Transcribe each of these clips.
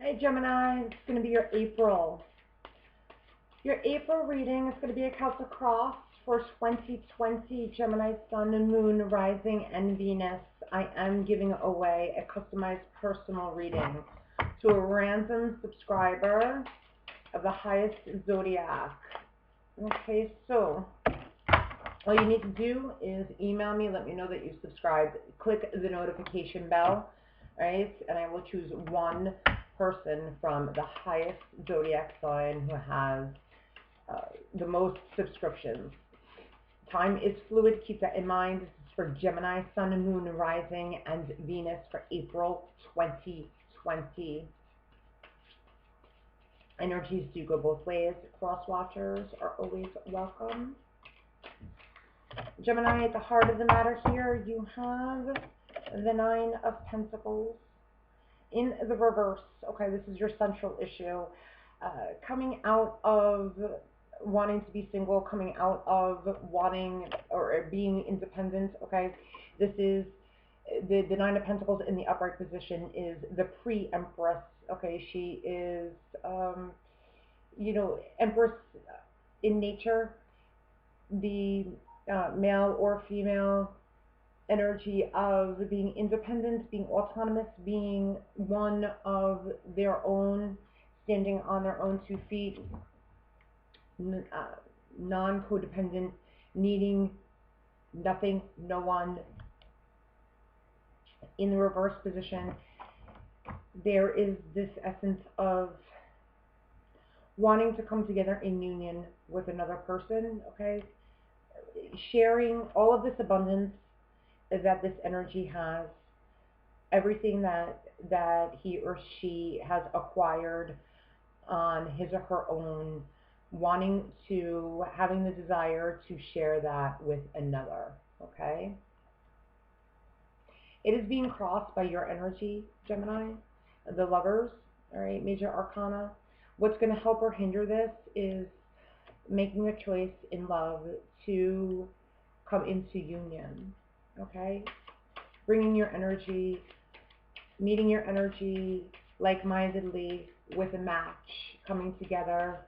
Hey Gemini, it's going to be your April. Your April reading is going to be a Celtic Cross for 2020, Gemini, Sun and Moon, Rising, and Venus. I am giving away a customized personal reading to a random subscriber of the highest zodiac. Okay, so all you need to do is email me, let me know that you subscribed, click the notification bell, right? And I will choose one person from the highest zodiac sign who has the most subscriptions. Time is fluid, keep that in mind. This is for Gemini, Sun and Moon, Rising, and Venus for April 2020. Energies do go both ways. Cross watchers are always welcome. Gemini, at the heart of the matter here, you have the Nine of Pentacles in the reverse. Okay, this is your central issue. Coming out of wanting to be single, coming out of wanting or being independent. Okay, this is the Nine of Pentacles in the upright position is the pre-Empress. Okay, she is, Empress in nature, the male or female energy of being independent, being autonomous, being one of their own, standing on their own 2 feet, non-codependent, needing nothing, no one. In the reverse position, there is this essence of wanting to come together in union with another person, okay? Sharing all of this abundance that this energy has, everything that he or she has acquired on his or her own, wanting to, having the desire to share that with another, okay? It is being crossed by your energy, Gemini, the Lovers, all right, Major Arcana. What's going to help or hinder this is making a choice in love to come into union, okay? Bringing your energy, meeting your energy like-mindedly with a match, coming together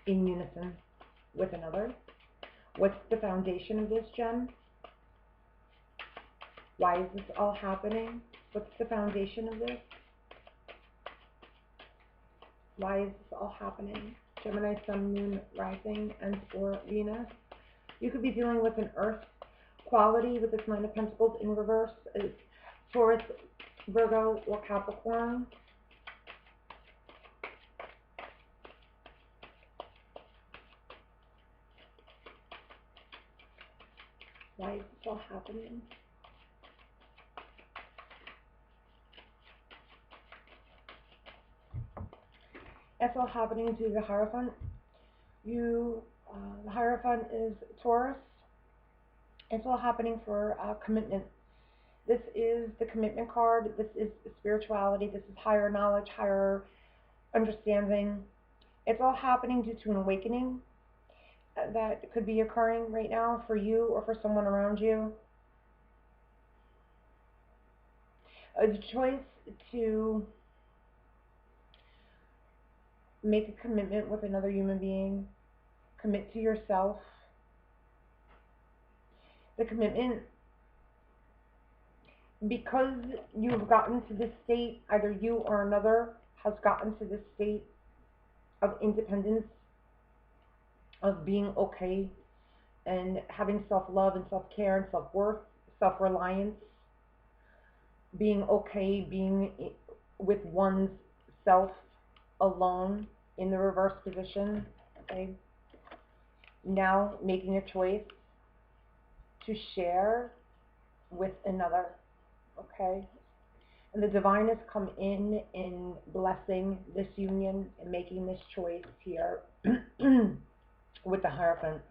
in unison with another. What's the foundation of this, Gem? Why is this all happening? What's the foundation of this? Why is this all happening? Gemini, Sun, Moon, Rising, and or Venus. You could be dealing with an earth quality with this Nine of Pentacles in reverse. Taurus, Virgo, or Capricorn. Why is this all happening? It's all happening to the Hierophant. The Hierophant is Taurus. It's all happening for commitment. This is the commitment card. This is spirituality. This is higher knowledge, higher understanding. It's all happening due to an awakening that could be occurring right now for you or for someone around you. The choice to make a commitment with another human being, commit to yourself. The commitment, because you've gotten to this state, either you or another has gotten to this state of independence, of being okay, and having self-love and self-care and self-worth, self-reliance, being okay, being with one's self alone in the reverse position, okay? Now making a choice to share with another, okay? And the divine has come in blessing this union and making this choice here with the Hierophant.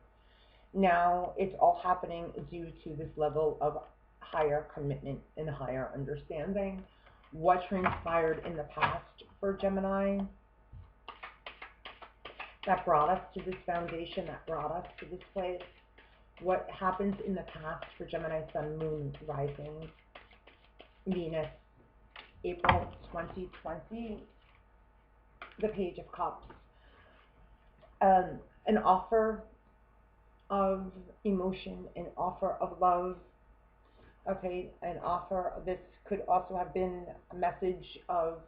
Now it's all happening due to this level of higher commitment and higher understanding. What transpired in the past for Gemini that brought us to this foundation, that brought us to this place. What happens in the past for Gemini, Sun, Moon, Rising, Venus, April 2020. the Page of Cups. An offer of emotion, an offer of love, okay, an offer. This could also have been a message of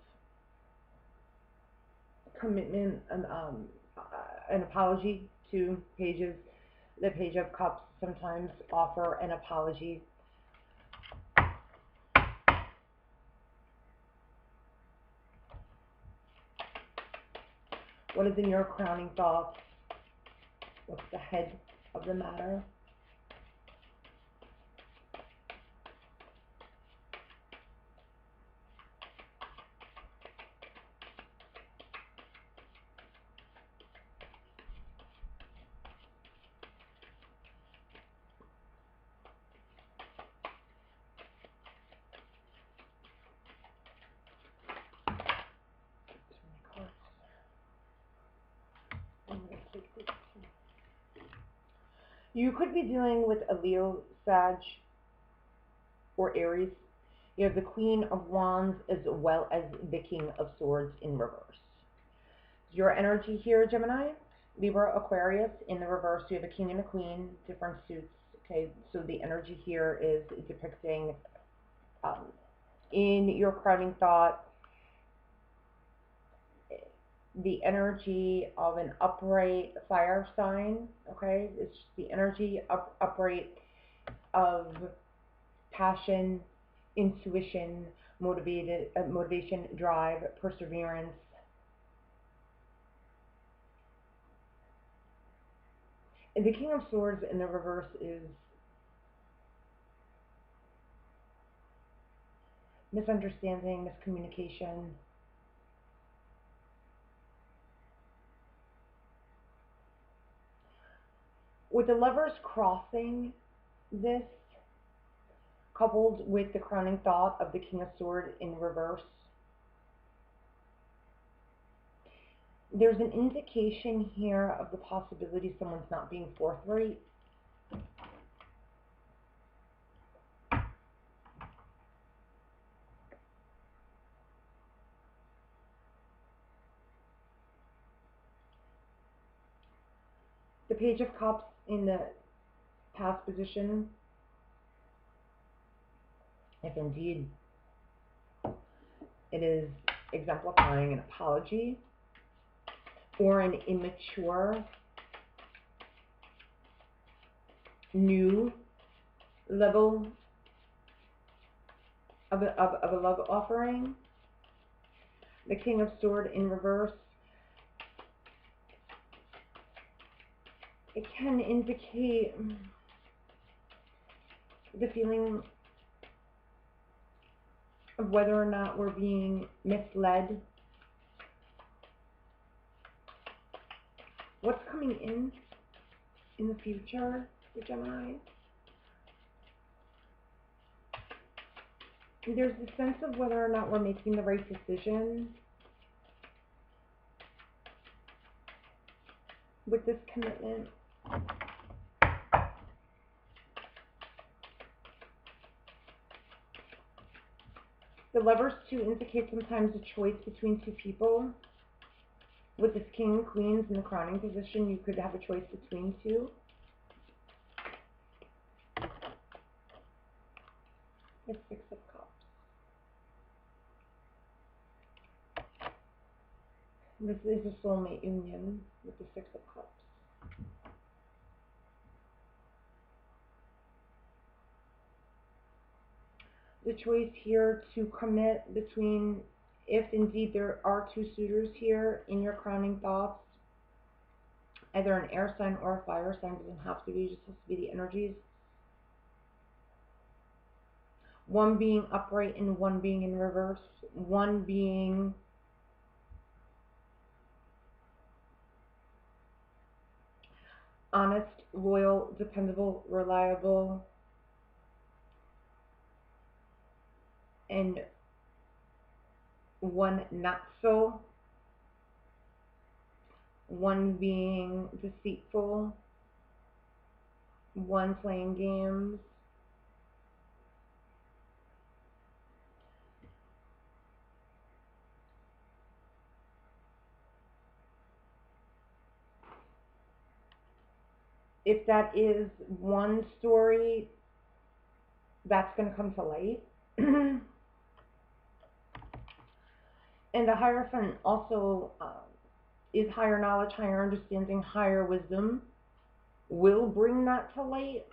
commitment, an apology to pages. The Page of Cups sometimes offer an apology. What is in your crowning thoughts? What's the head of the matter? You could be dealing with a Leo, Sag, or Aries. You have the Queen of Wands as well as the King of Swords in reverse. Your energy here, Gemini, Libra, Aquarius, in the reverse, you have a King and a Queen, different suits. Okay, so the energy here is depicting in your crowning thought the energy of an upright fire sign. Okay, it's just the energy upright of passion, intuition, motivation, drive, perseverance. And the King of Swords in the reverse is misunderstanding, miscommunication. With the Lovers crossing this, coupled with the crowning thought of the King of Swords in reverse, there's an indication here of the possibility someone's not being forthright. The Page of Cups in the past position, if indeed it is exemplifying an apology or an immature new level of a love offering. The King of Swords in reverse, it can indicate the feeling of whether or not we're being misled. What's coming in the future for Gemini? There's a sense of whether or not we're making the right decision with this commitment. The Lovers too indicate sometimes a choice between two people. With this King and Queens in the crowning position, you could have a choice between two. The Six of Cups. This is a soulmate union with the Six of Cups. The choice here to commit between, if indeed there are two suitors here in your crowning thoughts, either an air sign or a fire sign, doesn't have to be, just has to be the energies. One being upright and one being in reverse. One being honest, loyal, dependable, reliable, and one not so. One being deceitful, one playing games. if that is one story, that's going to come to light. And the Hierophant also is higher knowledge, higher understanding, higher wisdom. Will bring that to light.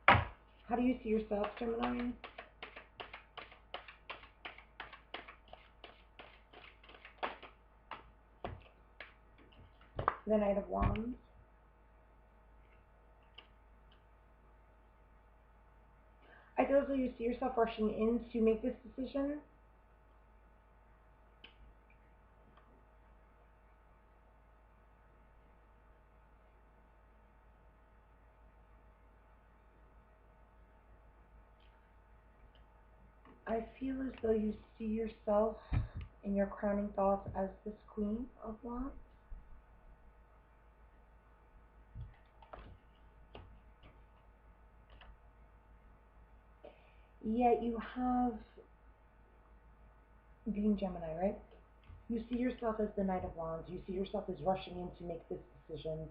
How do you see yourself, Gemini? The Knight of Wands. I feel as though you see yourself rushing in to make this decision. I feel as though you see yourself in your crowning thoughts as this Queen of Wands. Yet you have, being Gemini, right? You see yourself as the Knight of Wands. You see yourself as rushing in to make this decision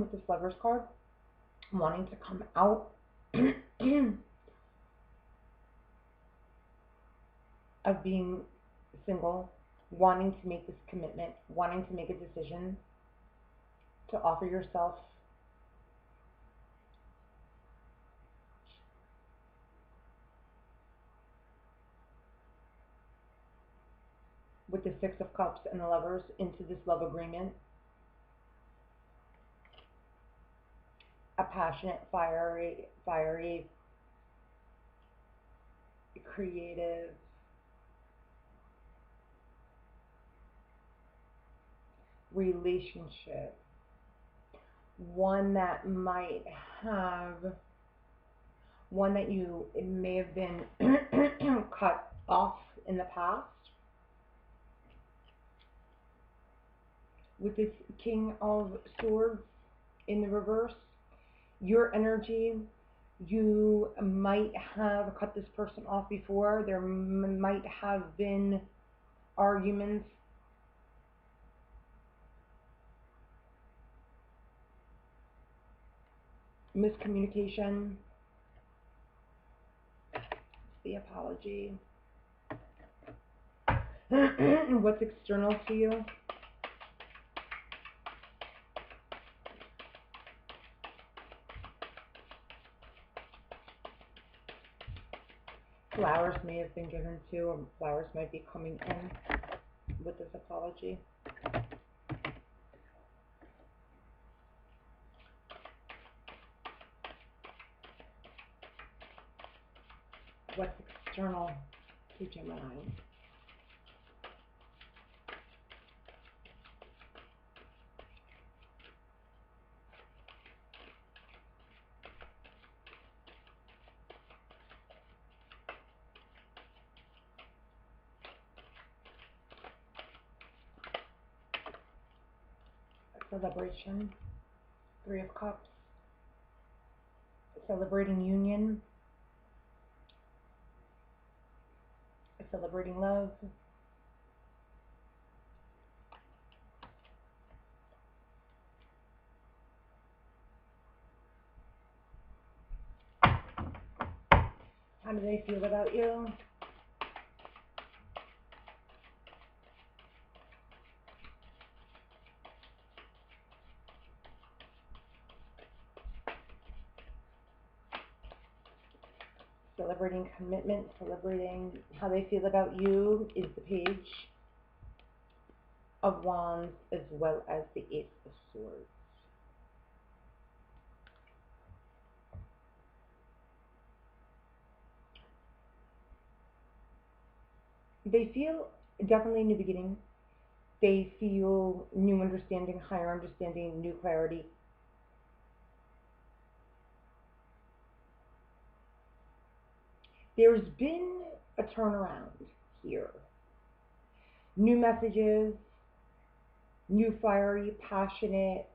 with this Lover's card, wanting to come out of being single, wanting to make this commitment, wanting to make a decision to offer yourself with the Six of Cups and the Lovers into this love agreement. A passionate, fiery, creative, relationship. One that might have, one that you, it may have been cut off in the past. With this King of Swords in the reverse, your energy, you might have cut this person off before. There might have been arguments, miscommunication. The apology. What's external to you? Flowers may have been given to, or flowers might be coming in with this apology. What's external to Gemini? Celebration, Three of Cups, celebrating union, celebrating love, how do they feel about you? Celebrating commitment, celebrating how they feel about you is the Page of Wands as well as the Ace of Swords. They feel definitely new beginning. They feel new understanding, higher understanding, new clarity. There's been a turnaround here. New messages, new fiery, passionate,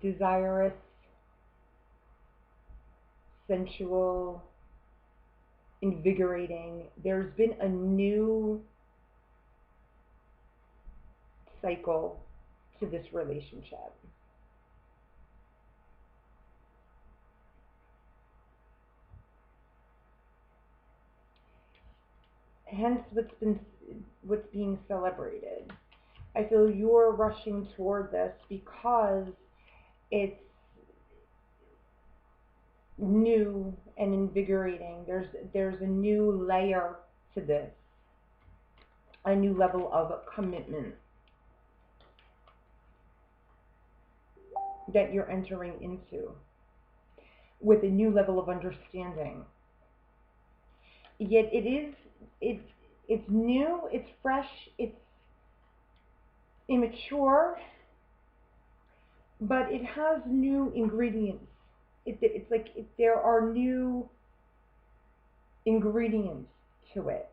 desirous, sensual, invigorating. There's been a new cycle to this relationship. Hence what's being celebrated. I feel you're rushing toward this because it's new and invigorating. There's a new layer to this, a new level of commitment that you're entering into with a new level of understanding. Yet it's new, it's fresh, it's immature, but it has new ingredients. It's like there are new ingredients to it.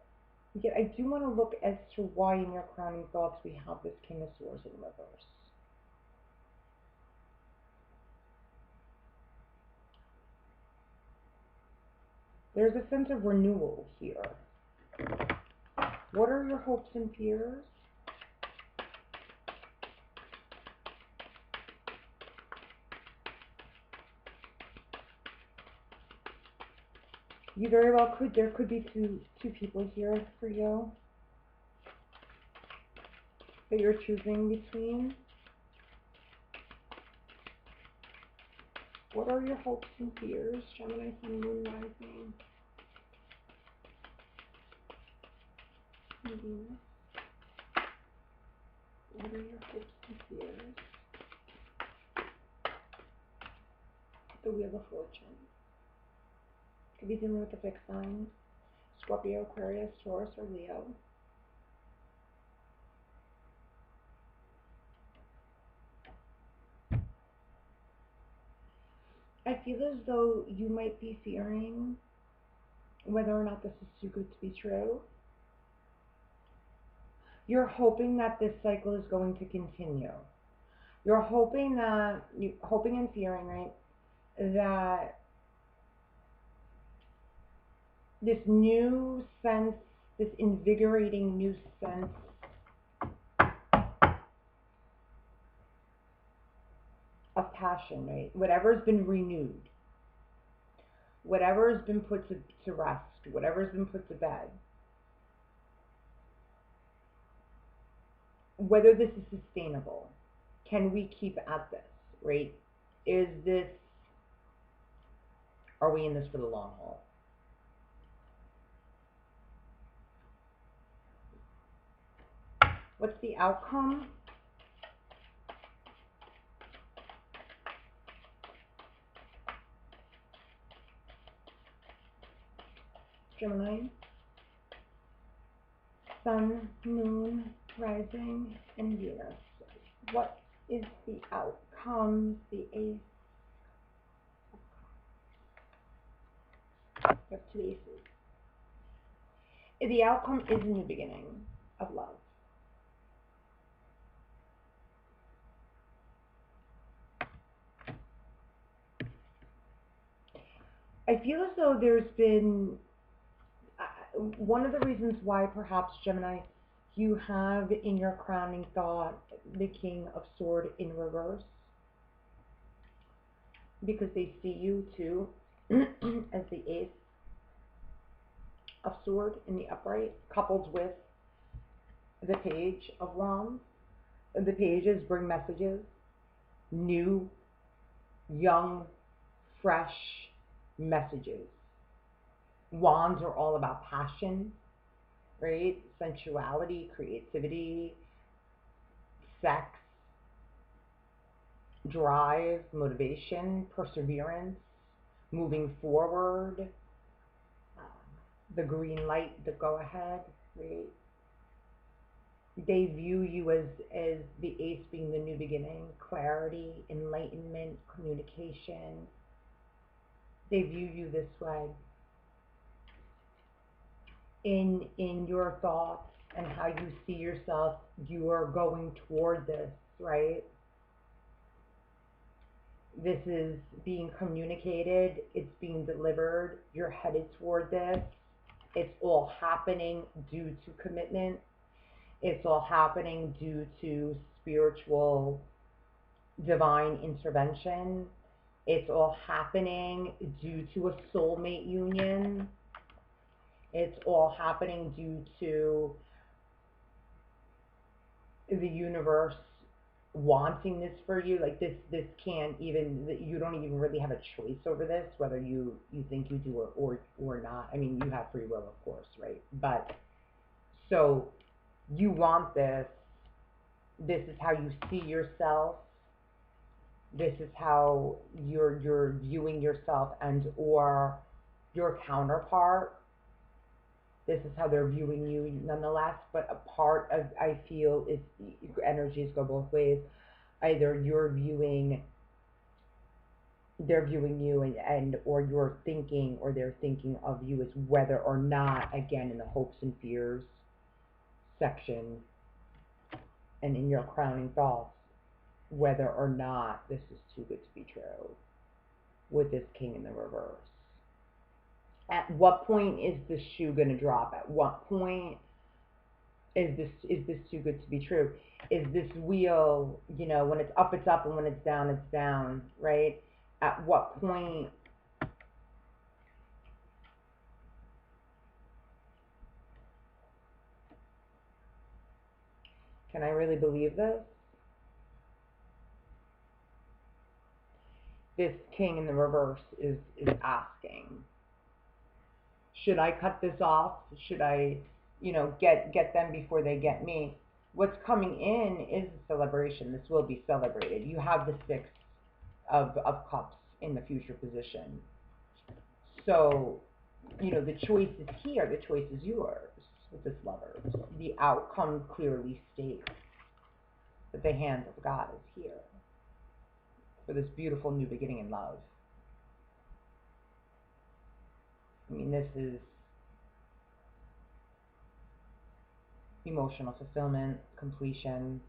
Yet I do want to look as to why in your crowning thoughts we have this King of Swords in reverse. There's a sense of renewal here. What are your hopes and fears? You very well could. There could be two people here for you that you're choosing between. What are your hopes and fears, Gemini, Sun, Moon, Rising, and Venus? What are your hopes and fears? The Wheel of Fortune. Could be dealing with the fixed signs, Scorpio, Aquarius, Taurus, or Leo. I feel as though you might be fearing whether or not this is too good to be true. You're hoping that this cycle is going to continue. You're hoping and fearing, right, that this new sense, this invigorating new sense of passion, right? Whatever's been renewed, whatever has been put to rest, whatever has been put to bed, whether this is sustainable, can we keep at this, right? Are we in this for the long haul? What's the outcome? Gemini, Sun, Moon, Rising, and Venus. What is the outcome? The Ace. You have two aces. The outcome is a new beginning of love. I feel as though there's been one of the reasons why perhaps, Gemini, you have in your crowning thought the King of Swords in reverse, because they see you too as the Ace of Swords in the upright, coupled with the Page of Wands. The pages bring messages, new, young, fresh messages. Wands are all about passion, right? Sensuality, creativity, sex, drive, motivation, perseverance, moving forward, the green light, the go ahead, right? They view you as the Ace being the new beginning, clarity, enlightenment, communication. They view you this way. In your thoughts and how you see yourself, you are going toward this, right? This is being communicated, it's being delivered, you're headed toward this. It's all happening due to commitment. It's all happening due to spiritual divine intervention. It's all happening due to a soulmate union. It's all happening due to the universe wanting this for you. Like this can't even, you don't even really have a choice over this, whether you think you do or not. I mean, you have free will, of course, right? But so you want this. This is how you see yourself. This is how you're viewing yourself and or your counterpart. This is how they're viewing you nonetheless, but a part of, I feel, is energies go both ways. Either they're viewing you and or you're thinking, or they're thinking of you as whether or not, again, in the hopes and fears section and in your crowning thoughts, whether or not this is too good to be true with this king in the reverse. At what point is this shoe going to drop? At what point is this too good to be true? Is this wheel, when it's up, and when it's down, right? At what point can I really believe this? This king in the reverse is asking, should I cut this off? Should I, get them before they get me? What's coming in is a celebration. This will be celebrated. You have the Six of Cups in the future position. So, the choice is here. The choice is yours with this Lover. The outcome clearly states that the hand of God is here for this beautiful new beginning in love. I mean, this is emotional fulfillment, completion,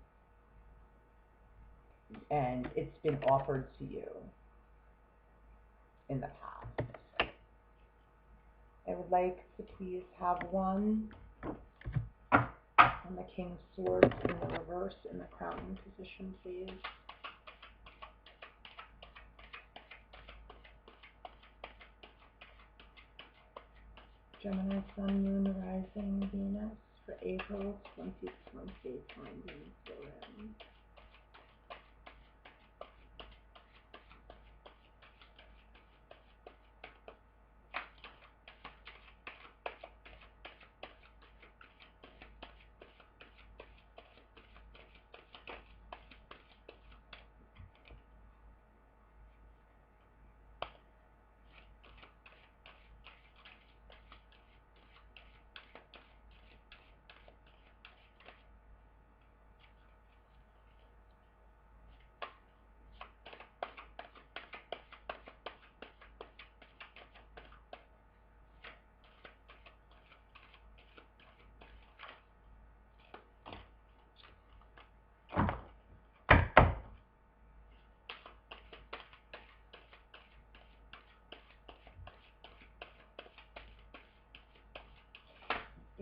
and it's been offered to you in the past. I would like to please have one on the King of Swords in the reverse in the crowning position, please. Gemini, Sun, Moon, Rising, Venus for April 2020. Finding Forum.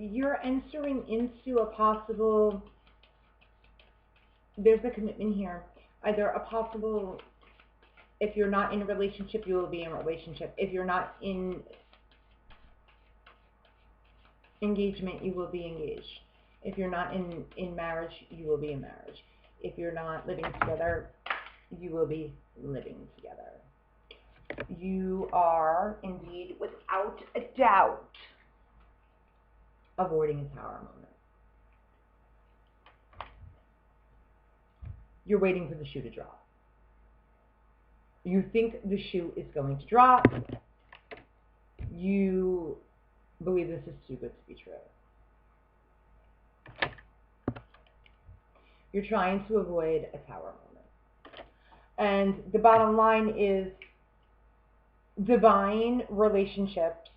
You're entering into a possible, there's a commitment here. Either a possible, if you're not in a relationship, you will be in a relationship. If you're not in engagement, you will be engaged. If you're not in marriage, you will be in marriage. If you're not living together, you will be living together. You are indeed, without a doubt, avoiding a tower moment. You're waiting for the shoe to drop. You think the shoe is going to drop. You believe this is too good to be true. You're trying to avoid a tower moment. And the bottom line is divine relationships,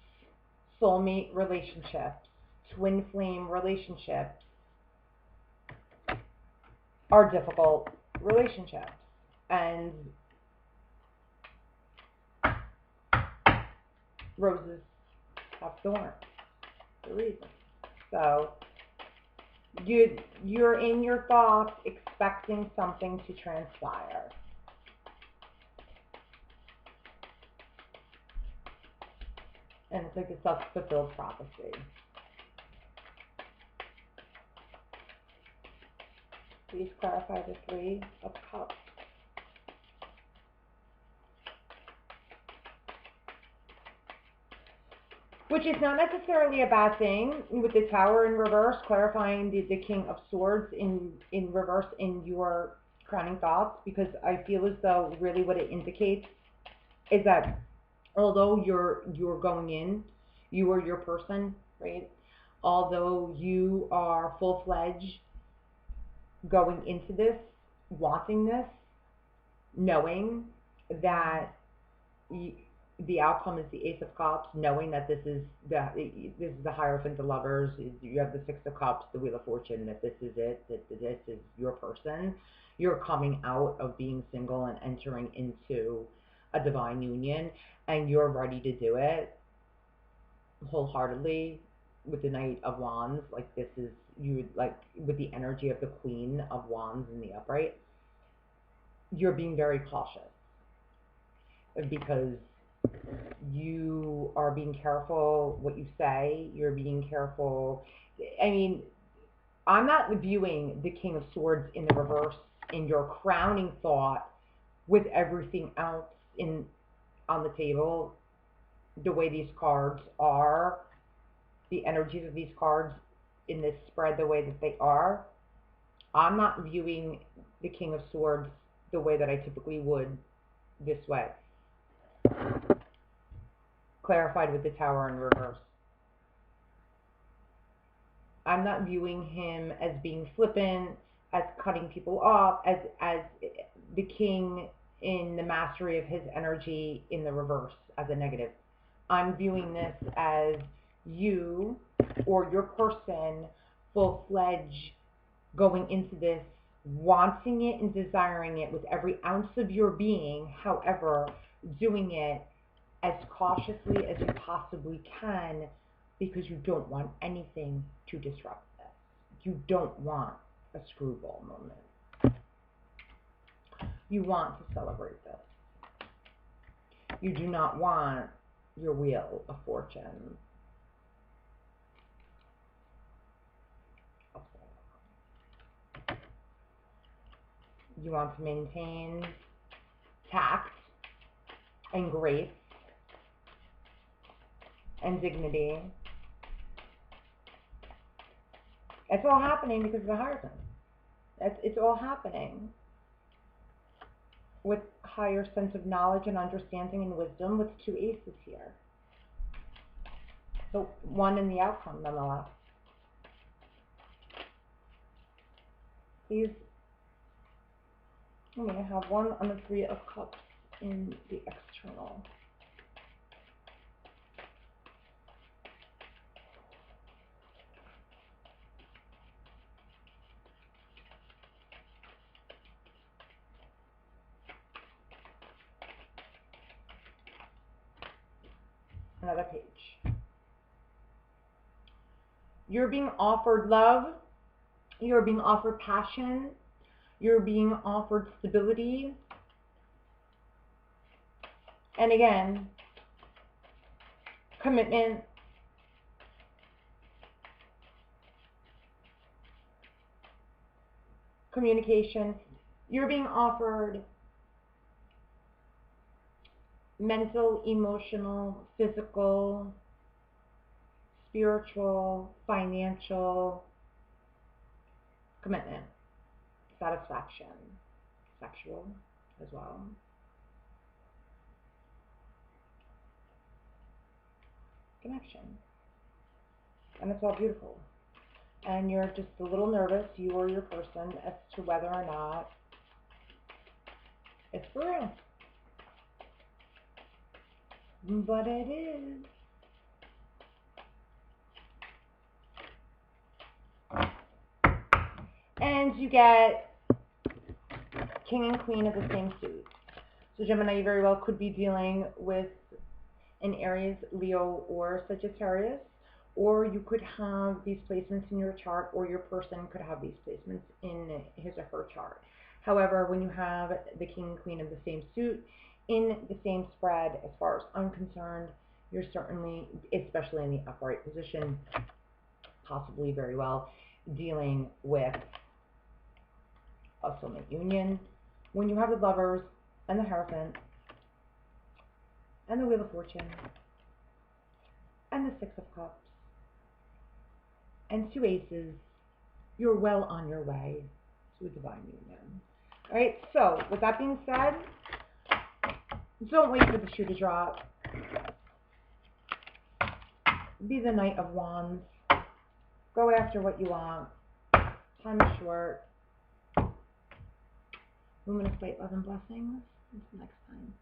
soulmate relationships, twin flame relationships are difficult relationships, and roses have thorns. the reason. So you're in your thoughts expecting something to transpire. And it's like a self-fulfilled prophecy. Please clarify the Three of Cups. Which is not necessarily a bad thing with the Tower in reverse, clarifying the King of Swords in reverse in your crowning thoughts, because I feel as though really what it indicates is that although you're going in, you are your person, right? Although you are full-fledged going into this, wanting this, knowing that the outcome is the Ace of Cups, knowing that this is the Hierophant of Lovers, you have the Six of Cups, the Wheel of Fortune, that this is it, that this is your person. You're coming out of being single and entering into a divine union, and you're ready to do it wholeheartedly with the Knight of Wands. Like, this is, you like, with the energy of the Queen of Wands in the upright, you're being very cautious because you are being careful what you say. You're being careful. I mean, I'm not viewing the King of Swords in the reverse in your crowning thought with everything else on the table, the way these cards are, the energies of these cards in this spread the way that they are. I'm not viewing the King of Swords the way that I typically would this way. Clarified with the Tower in reverse. I'm not viewing him as being flippant, as cutting people off, as the king in the mastery of his energy in the reverse, as a negative. I'm viewing this as you or your person full-fledged going into this, wanting it and desiring it with every ounce of your being, however, doing it as cautiously as you possibly can, because you don't want anything to disrupt this. You don't want a screwball moment. You want to celebrate this. You do not want your Wheel of Fortune. You want to maintain tact and grace and dignity. It's all happening because of the Hierophant. It's all happening with higher sense of knowledge and understanding and wisdom with two aces here. So one in the outcome, nonetheless. Please, I'm going to have one on the Three of Cups in the external. Another page. You're being offered love. You're being offered passion. You're being offered stability. And again, commitment. Communication. You're being offered mental, emotional, physical, spiritual, financial commitment, satisfaction, sexual as well. Connection. And it's all beautiful. And you're just a little nervous, you or your person, as to whether or not it's for real. But it is. And you get King and Queen of the same suit. So Gemini, you very well could be dealing with an Aries, Leo, or Sagittarius, or you could have these placements in your chart, or your person could have these placements in his or her chart. However, when you have the king and queen of the same suit in the same spread, as far as I'm concerned, you're certainly, especially in the upright position, possibly very well dealing with a soulmate union. When you have the Lovers and the Hierophant and the Wheel of Fortune and the Six of Cups and 2 aces, you're well on your way to a divine union. All right, so with that being said, don't wait for the shoe to drop. Be the Knight of Wands. Go after what you want. Time is short. Luminous light, love, and blessings. Until next time.